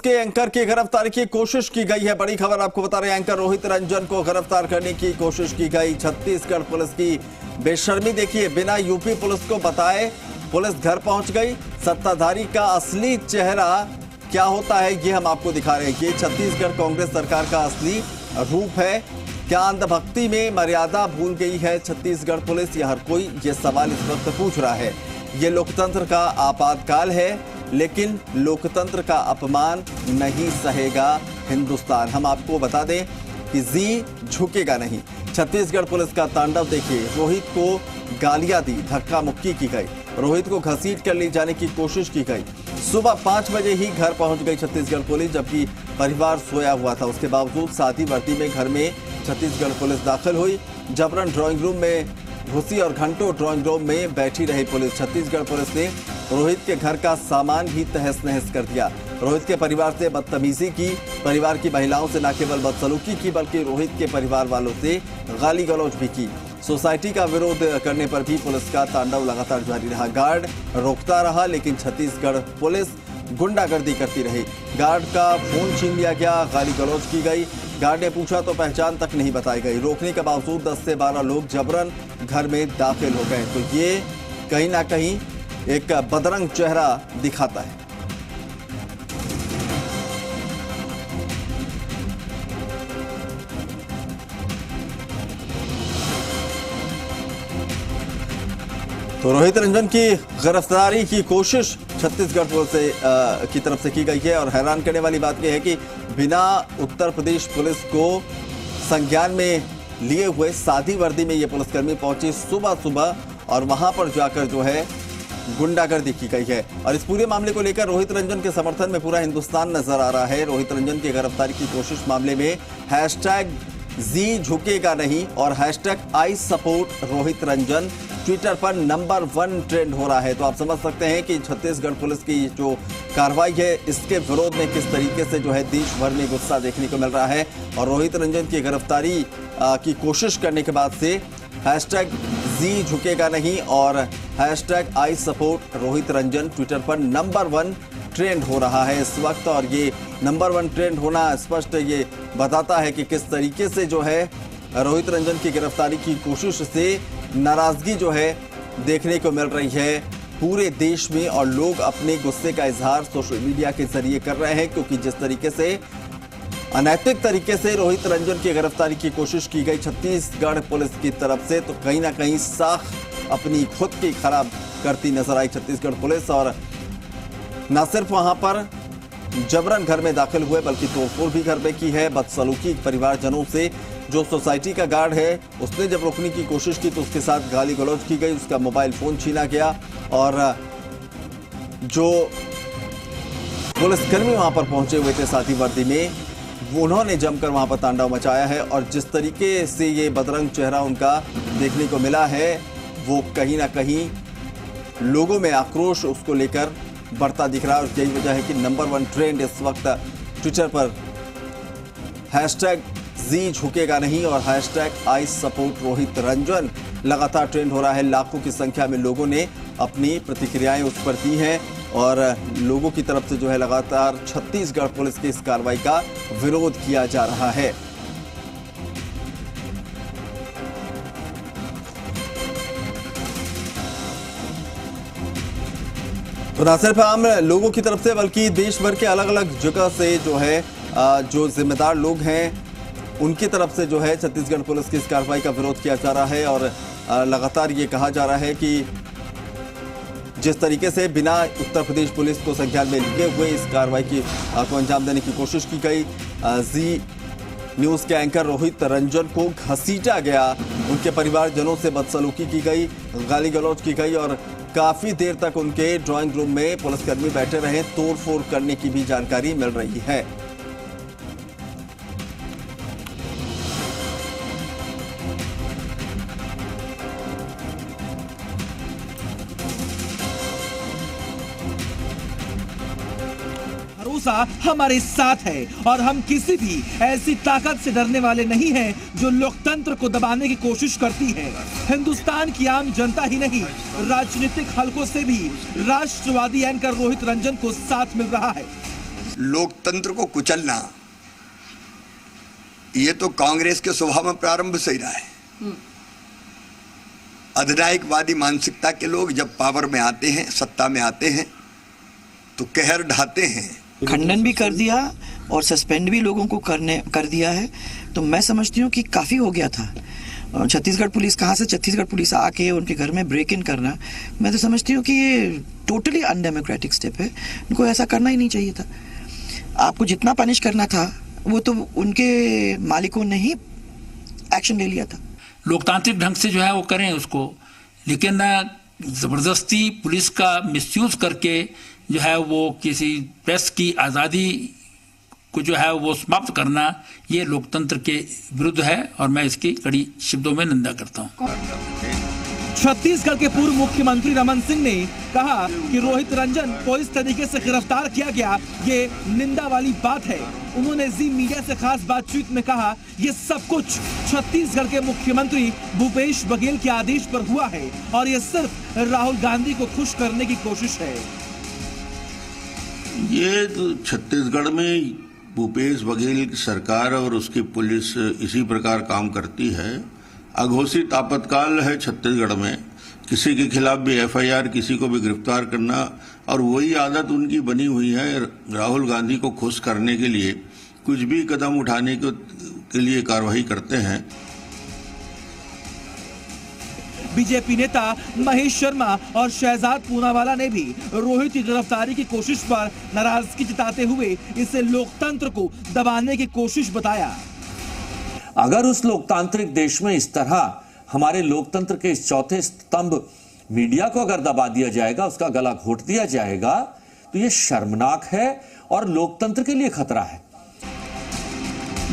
के एंकर की गिरफ्तारी की कोशिश की गई है। बड़ी खबर आपको बता रहे हैं, एंकर रोहित रंजन को गिरफ्तार करने की कोशिश की गई। छत्तीसगढ़ पुलिस की बेशर्मी देखिए, बिना यूपी पुलिस को बताए पुलिस घर पहुंच गई। सत्ताधारी का असली चेहरा क्या होता है ये हम आपको दिखा रहे हैं। ये छत्तीसगढ़ कांग्रेस सरकार का असली रूप है। क्या अंधभक्ति में मर्यादा भूल गई है छत्तीसगढ़ पुलिस? यह हर कोई ये सवाल इस वक्त पूछ रहा है। ये लोकतंत्र का आपातकाल है, लेकिन लोकतंत्र का अपमान नहीं सहेगा हिंदुस्तान। हम आपको बता दें कि जी झुकेगा नहीं। छत्तीसगढ़ पुलिस का तांडव देखिए। रोहित को गालियां दी, धक्का मुक्की की गई, रोहित को घसीट कर ले जाने की कोशिश की गई। सुबह 5 बजे ही घर पहुंच गई छत्तीसगढ़ पुलिस, जबकि परिवार सोया हुआ था। उसके बावजूद सादी वर्दी में घर में छत्तीसगढ़ पुलिस दाखिल हुई। जबरन ड्राइंग रूम में घुसी और घंटों ड्राइंग रूम में बैठी रही पुलिस। छत्तीसगढ़ पुलिस ने रोहित के घर का सामान भी तहस नहस कर दिया। रोहित के परिवार से बदतमीजी की, परिवार की महिलाओं से न केवल बदसलूकी की, बल्कि रोहित के परिवार वालों से गाली गलौज भी की। सोसाइटी का विरोध करने पर भी पुलिस का तांडव लगातार जारी रहा। गार्ड रोकता रहा, लेकिन छत्तीसगढ़ पुलिस गुंडागर्दी करती रही। गार्ड का फोन छीन लिया गया, गाली गलौज की गई। गार्ड ने पूछा तो पहचान तक नहीं बताई गई। रोकने के बावजूद 10 से 12 लोग जबरन घर में दाखिल हो गए। तो ये कहीं ना कहीं एक बदरंग चेहरा दिखाता है। तो रोहित रंजन की गिरफ्तारी की कोशिश छत्तीसगढ़ पुलिस की तरफ से की गई है। और हैरान करने वाली बात यह है कि बिना उत्तर प्रदेश पुलिस को संज्ञान में लिए हुए सादी वर्दी में ये पुलिसकर्मी पहुंची सुबह सुबह, और वहां पर जाकर जो है गुंडागर्दी की गई है। और इस पूरे मामले को लेकर रोहित रंजन के समर्थन में पूरा हिंदुस्तान नजर आ रहा है। रोहित रंजन की गिरफ्तारी की कोशिश मामले में हैशटैग जी झुकेगा नहीं और hashtag I support Rohit Ranjan Twitter पर नंबर 1 ट्रेंड हो रहा है। तो आप समझ सकते हैं कि छत्तीसगढ़ पुलिस की जो कार्रवाई है, इसके विरोध में किस तरीके से जो है देश भर में गुस्सा देखने को मिल रहा है। और रोहित रंजन की गिरफ्तारी की कोशिश करने के बाद से हैशटैग जी झुकेगा नहीं और hashtag I support Rohit Ranjan Twitter पर नंबर 1 ट्रेंड हो रहा है इस वक्त। और ये नंबर 1 ट्रेंड होना स्पष्ट ये बताता है कि किस तरीके से जो है रोहित रंजन की गिरफ्तारी की कोशिश से नाराजगी जो है देखने को मिल रही है पूरे देश में। और लोग अपने गुस्से का इजहार सोशल मीडिया के जरिए कर रहे हैं, क्योंकि जिस तरीके से अनैतिक तरीके से रोहित रंजन की गिरफ्तारी की कोशिश की गई छत्तीसगढ़ पुलिस की तरफ से, तो कहीं ना कहीं साख अपनी खुद की खराब करती नजर आई छत्तीसगढ़ पुलिस। और न सिर्फ वहां पर जबरन घर में दाखिल हुए, बल्कि तोड़फोड़ भी घर में की है। बदसलूकी परिवारजनों से, जो सोसाइटी का गार्ड है उसने जब रोकने की कोशिश की तो उसके साथ गाली गलौज की गई, उसका मोबाइल फोन छीना गया। और जो पुलिसकर्मी वहां पर पहुंचे हुए थे साथी वर्दी में, उन्होंने जमकर वहां पर तांडव मचाया है। और जिस तरीके से ये बदरंग चेहरा उनका देखने को मिला है, वो कहीं ना कहीं लोगों में आक्रोश उसको लेकर बढ़ता दिख रहा है। और यही वजह है कि नंबर 1 ट्रेंड इस वक्त ट्विटर पर हैशटैग जी झुकेगा नहीं और hashtag I support Rohit Ranjan लगातार ट्रेंड हो रहा है। लाखों की संख्या में लोगों ने अपनी प्रतिक्रियाएं उस पर दी हैं और लोगों की तरफ से जो है लगातार छत्तीसगढ़ पुलिस की इस कार्रवाई का विरोध किया जा रहा है। तो न सिर्फ आम लोगों की तरफ से, बल्कि देश भर के अलग अलग जगह से जो है जो जिम्मेदार लोग हैं उनकी तरफ से जो है छत्तीसगढ़ पुलिस की इस कार्रवाई का विरोध किया जा रहा है। और लगातार ये कहा जा रहा है कि जिस तरीके से बिना उत्तर प्रदेश पुलिस को संज्ञान में लिए हुए इस कार्रवाई को अंजाम देने की कोशिश की गई। जी न्यूज़ के एंकर रोहित रंजन को घसीटा गया, उनके परिवारजनों से बदसलूकी की गई, गाली गलौज की गई और काफ़ी देर तक उनके ड्राइंग रूम में पुलिसकर्मी बैठे रहे। तोड़फोड़ करने की भी जानकारी मिल रही है। भरोसा हमारे साथ है और हम किसी भी ऐसी ताकत से डरने वाले नहीं हैं जो लोकतंत्र को दबाने की कोशिश करती है। हिंदुस्तान की आम जनता ही नहीं, राजनीतिक हलकों से भी राष्ट्रवादी एंकर रोहित रंजन को साथ मिल रहा है। लोकतंत्र को कुचलना, ये तो कांग्रेस के स्वभाव में प्रारंभ से ही रहा है। अधिनायकवादी मानसिकता के लोग जब पावर में आते हैं, सत्ता में आते हैं, तो कहर ढाते हैं। खंडन भी कर दिया और सस्पेंड भी लोगों को कर दिया है। तो मैं समझती हूँ कि काफ़ी हो गया था। छत्तीसगढ़ पुलिस कहाँ से छत्तीसगढ़ पुलिस आके उनके घर में ब्रेक इन करना, मैं तो समझती हूँ कि ये टोटली अनडेमोक्रेटिक स्टेप है। उनको ऐसा करना ही नहीं चाहिए था। आपको जितना पनिश करना था वो तो उनके मालिकों ने ही एक्शन ले लिया था। लोकतांत्रिक ढंग से जो है वो करें उसको, लेकिन जबरदस्ती पुलिस का मिसयूज करके जो है वो किसी प्रेस की आज़ादी को जो है वो समाप्त करना, ये लोकतंत्र के विरुद्ध है और मैं इसकी कड़ी शब्दों में निंदा करता हूँ। छत्तीसगढ़ के पूर्व मुख्यमंत्री रमन सिंह ने कहा कि रोहित रंजन को इस तरीके से गिरफ्तार किया गया, ये निंदा वाली बात है। उन्होंने जी मीडिया से खास बातचीत में कहा, ये सब कुछ छत्तीसगढ़ के मुख्यमंत्री भूपेश बघेल के आदेश पर हुआ है और ये सिर्फ राहुल गांधी को खुश करने की कोशिश है। ये तो छत्तीसगढ़ में भूपेश बघेल की सरकार और उसकी पुलिस इसी प्रकार काम करती है। अघोषित आपातकाल है छत्तीसगढ़ में, किसी के खिलाफ भी एफआईआर, किसी को भी गिरफ्तार करना, और वही आदत उनकी बनी हुई है। राहुल गांधी को खुश करने के लिए कुछ भी कदम उठाने के लिए कार्रवाई करते हैं। बीजेपी नेता महेश शर्मा और शहजाद पूनावाला ने भी रोहित की गिरफ्तारी की कोशिश पर नाराजगी जताते हुए इसे लोकतंत्र को दबाने की कोशिश बताया। अगर उस लोकतांत्रिक देश में इस तरह हमारे लोकतंत्र के इस चौथे स्तंभ मीडिया को अगर दबा दिया जाएगा, उसका गला घोट दिया जाएगा, तो ये शर्मनाक है और लोकतंत्र के लिए खतरा है।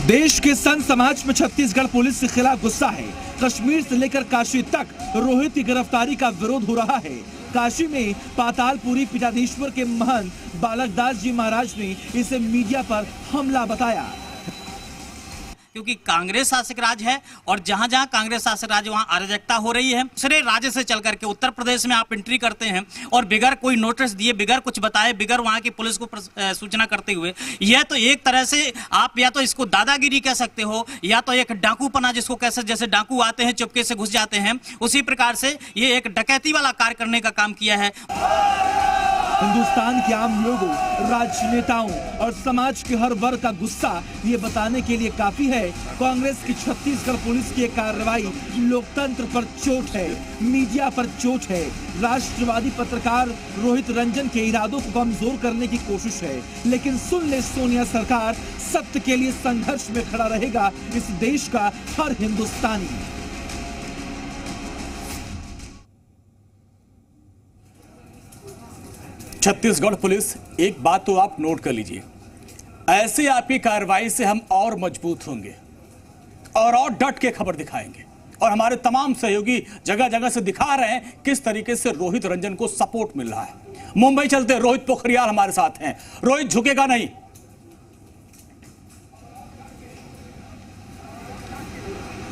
देश के संत समाज में छत्तीसगढ़ पुलिस के खिलाफ गुस्सा है। कश्मीर से लेकर काशी तक रोहित की गिरफ्तारी का विरोध हो रहा है। काशी में पातालपुरी पीठाधीश्वर के महंत बालकदास जी महाराज ने इसे मीडिया पर हमला बताया। क्योंकि कांग्रेस शासक राज है और जहां जहां कांग्रेस शासक राज वहां अराजकता हो रही है। दूसरे राज्य से चल करके उत्तर प्रदेश में आप एंट्री करते हैं और बिगर कोई नोटिस दिए, बिगर कुछ बताए, बिगर वहां की पुलिस को सूचना करते हुए, यह तो एक तरह से आप या तो इसको दादागिरी कह सकते हो या तो एक डाकूपना, जिसको कैसे जैसे डाकू आते हैं चुपके से घुस जाते हैं, उसी प्रकार से ये एक डकैती वाला कार्य करने का काम किया है। हिंदुस्तान के आम लोगों, राजनेताओं और समाज के हर वर्ग का गुस्सा ये बताने के लिए काफी है, कांग्रेस की छत्तीसगढ़ पुलिस की कार्रवाई लोकतंत्र पर चोट है, मीडिया पर चोट है। राष्ट्रवादी पत्रकार रोहित रंजन के इरादों को कमजोर करने की कोशिश है। लेकिन सुन ले सोनिया सरकार, सत्य के लिए संघर्ष में खड़ा रहेगा इस देश का हर हिंदुस्तानी। छत्तीसगढ़ पुलिस, एक बात तो आप नोट कर लीजिए, ऐसे आपकी कार्रवाई से हम और मजबूत होंगे और डट के खबर दिखाएंगे। और हमारे तमाम सहयोगी जगह जगह से दिखा रहे हैं किस तरीके से रोहित रंजन को सपोर्ट मिल रहा है। मुंबई चलते, रोहित पोखरियाल हमारे साथ हैं। रोहित झुकेगा नहीं,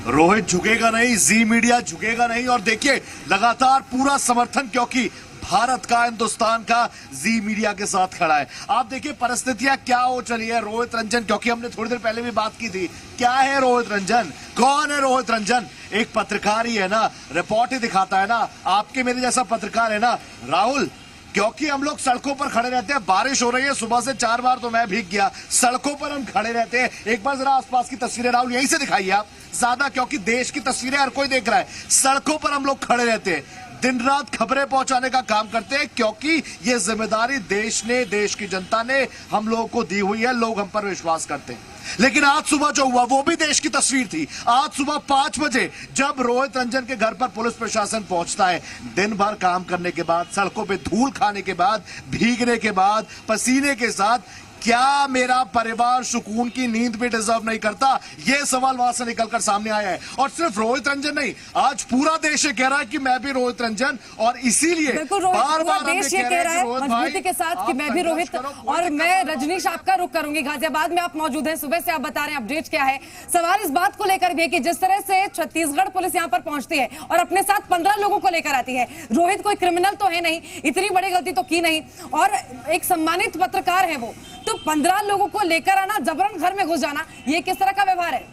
रोहित झुकेगा नहीं, जी मीडिया झुकेगा नहीं। और देखिए लगातार पूरा समर्थन, क्योंकि भारत का, हिंदुस्तान का जी मीडिया के साथ खड़ा है। आप देखिए परिस्थितियां क्या हो चली है। रोहित रंजन, क्योंकि हमने थोड़ी देर पहले भी बात की थी, क्या है रोहित रंजन, कौन है रोहित रंजन? एक पत्रकार ही है ना, रिपोर्ट ही दिखाता है ना, आपके मेरे जैसा पत्रकार है ना राहुल। क्योंकि हम लोग सड़कों पर खड़े रहते हैं, बारिश हो रही है, सुबह से 4 बार तो मैं भीग गया, सड़कों पर हम खड़े रहते हैं। एक बार जरा आसपास की तस्वीरें राहुल यहीं से दिखाइए आप ज्यादा, क्योंकि देश की तस्वीरें हर कोई देख रहा है। सड़कों पर हम लोग खड़े रहते हैं, दिन रात खबरें पहुंचाने का काम करते हैं, क्योंकि ये जिम्मेदारी देश ने, देश की जनता ने हम लोगों को दी हुई है। लोग हम पर विश्वास करते हैं। लेकिन आज सुबह जो हुआ वो भी देश की तस्वीर थी। आज सुबह 5 बजे जब रोहित रंजन के घर पर पुलिस प्रशासन पहुंचता है, दिन भर काम करने के बाद, सड़कों पे धूल खाने के बाद, भीगने के बाद, पसीने के साथ, क्या मेरा परिवार सुकून की नींद भी डिजर्व नहीं करता? यह सवाल वहां से निकलकर सामने आया है। और सिर्फ रोहित रंजन नहीं, आज पूरा देश ये कह रहा है कि मैं भी रोहित रंजन, और इसीलिए बार बार देश ये कह रहा है मजबूती के साथ कि मैं भी रोहित। और मैं रजनीश आपका रुख करूंगी, गाजियाबाद में आप मौजूद हैं, सुबह से आप बता रहे हैं अपडेट क्या है। सवाल इस बात को लेकर भी है कि जिस तरह से छत्तीसगढ़ पुलिस यहाँ पर पहुंचती है और अपने साथ 15 लोगों को लेकर आती है, रोहित कोई क्रिमिनल तो है नहीं, इतनी बड़ी गलती तो की नहीं, और एक सम्मानित पत्रकार है वो, तो 15 लोगों को लेकर आना, जबरन घर में घुस जाना, ये किस तरह का व्यवहार है?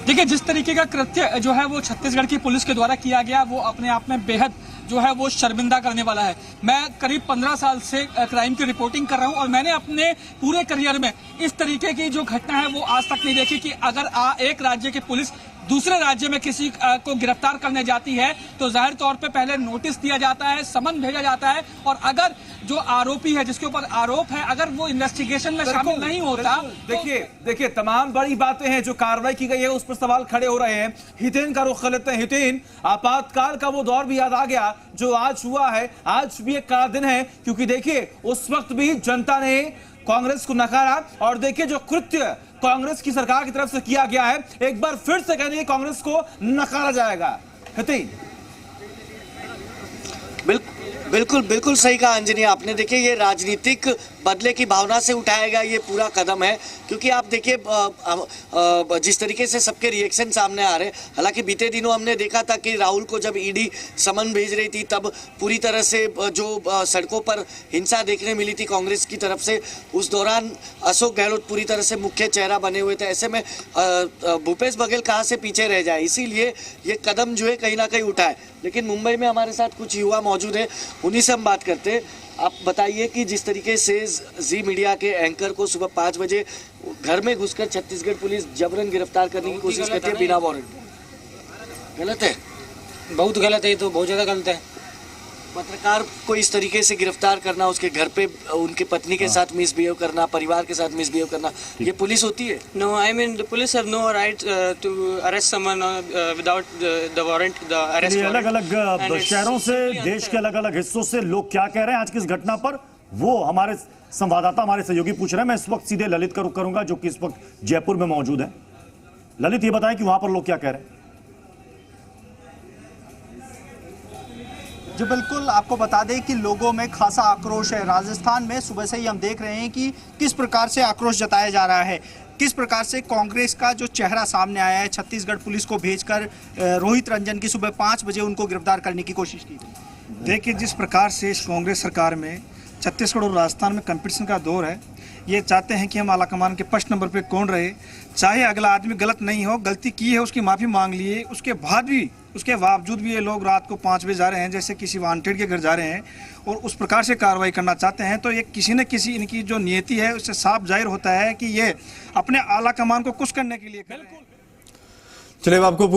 देखिए, जिस तरीके का कृत्य जो है वो छत्तीसगढ़ की पुलिस के द्वारा किया गया, वो अपने आप में बेहद जो है वो शर्मिंदा करने वाला है। मैं करीब 15 साल से क्राइम की रिपोर्टिंग कर रहा हूं और मैंने अपने पूरे करियर में इस तरीके की जो घटना है वो आज तक नहीं देखी कि अगर एक राज्य की पुलिस दूसरे राज्य में किसी को गिरफ्तार करने जाती है तो जाहिर तौर पे पहले नोटिस दिया जाता है, समन भेजा जाता है, और अगर जो आरोपी है, जिसके ऊपर आरोप है, अगर वो इन्वेस्टिगेशन में शामिल नहीं होता। देखिए तमाम बड़ी बातें हैं जो कार्रवाई की गई है, उस पर सवाल खड़े हो रहे हैं। हितेन का रुख कर लेते हैं। हितेन, आपातकाल का वो दौर भी याद आ गया जो आज हुआ है। आज भी एक काला दिन है, क्योंकि देखिए उस वक्त भी जनता ने कांग्रेस को नकारा, और देखिए जो कृत्य कांग्रेस की सरकार की तरफ से किया गया है, एक बार फिर से कहने कांग्रेस को नकारा जाएगा। हितेन, बिल्कुल सही कहा अंजनी आपने। देखिए, ये राजनीतिक बदले की भावना से उठाया गया ये पूरा कदम है, क्योंकि आप देखिए जिस तरीके से सबके रिएक्शन सामने आ रहे हैं। हालांकि बीते दिनों हमने देखा था कि राहुल को जब ईडी समन भेज रही थी तब पूरी तरह से जो सड़कों पर हिंसा देखने मिली थी कांग्रेस की तरफ से, उस दौरान अशोक गहलोत पूरी तरह से मुख्य चेहरा बने हुए थे। ऐसे में भूपेश बघेल कहाँ से पीछे रह जाए, इसीलिए ये कदम जो है कहीं ना कहीं उठाए। लेकिन मुंबई में हमारे साथ कुछ युवा मौजूद है, उन्हीं से हम बात करते हैं। आप बताइए कि जिस तरीके से जी मीडिया के एंकर को सुबह 5 बजे घर में घुसकर छत्तीसगढ़ पुलिस जबरन गिरफ्तार करने की कोशिश करती है बिना वारंट, गलत है? बहुत गलत है, ये तो बहुत ज्यादा गलत है। पत्रकार को इस तरीके से गिरफ्तार करना, उसके घर पे उनकी पत्नी के साथ मिसबिहेव करना, परिवार के साथ मिसबिहेव करना, ये पुलिस होती है? No, I mean the police have no right to arrest someone without the warrant, the arrest warrant. अलग-अलग शहरों से, देश के अलग-अलग हिस्सों से लोग क्या कह रहे हैं आज की इस घटना पर, वो हमारे संवाददाता, हमारे सहयोगी पूछ रहे हैं। मैं इस वक्त सीधे ललित का रुख करूंगा जो कि इस वक्त जयपुर में मौजूद है। ललित, ये बताएं कि वहां पर लोग क्या कह रहे हैं। जो बिल्कुल आपको बता दें कि लोगों में खासा आक्रोश है। राजस्थान में सुबह से ही हम देख रहे हैं कि किस प्रकार से आक्रोश जताया जा रहा है, किस प्रकार से कांग्रेस का जो चेहरा सामने आया है। छत्तीसगढ़ पुलिस को भेजकर रोहित रंजन की सुबह 5 बजे उनको गिरफ्तार करने की कोशिश की। देखिए, जिस प्रकार से इस कांग्रेस सरकार में छत्तीसगढ़ और राजस्थान में कंपटीशन का दौर है, ये चाहते हैं कि हम आलाकमान के फर्स्ट नंबर पे कौन रहे, चाहे अगला आदमी गलत नहीं हो, गलती की है उसकी माफ़ी मांग लिए, उसके बावजूद भी ये लोग रात को 5 बजे जा रहे हैं जैसे किसी वांटेड के घर जा रहे हैं और उस प्रकार से कार्रवाई करना चाहते हैं। तो ये किसी न किसी इनकी जो नीयति है उससे साफ जाहिर होता है कि ये अपने आला कमान को खुश करने के लिए। चलिए, आपको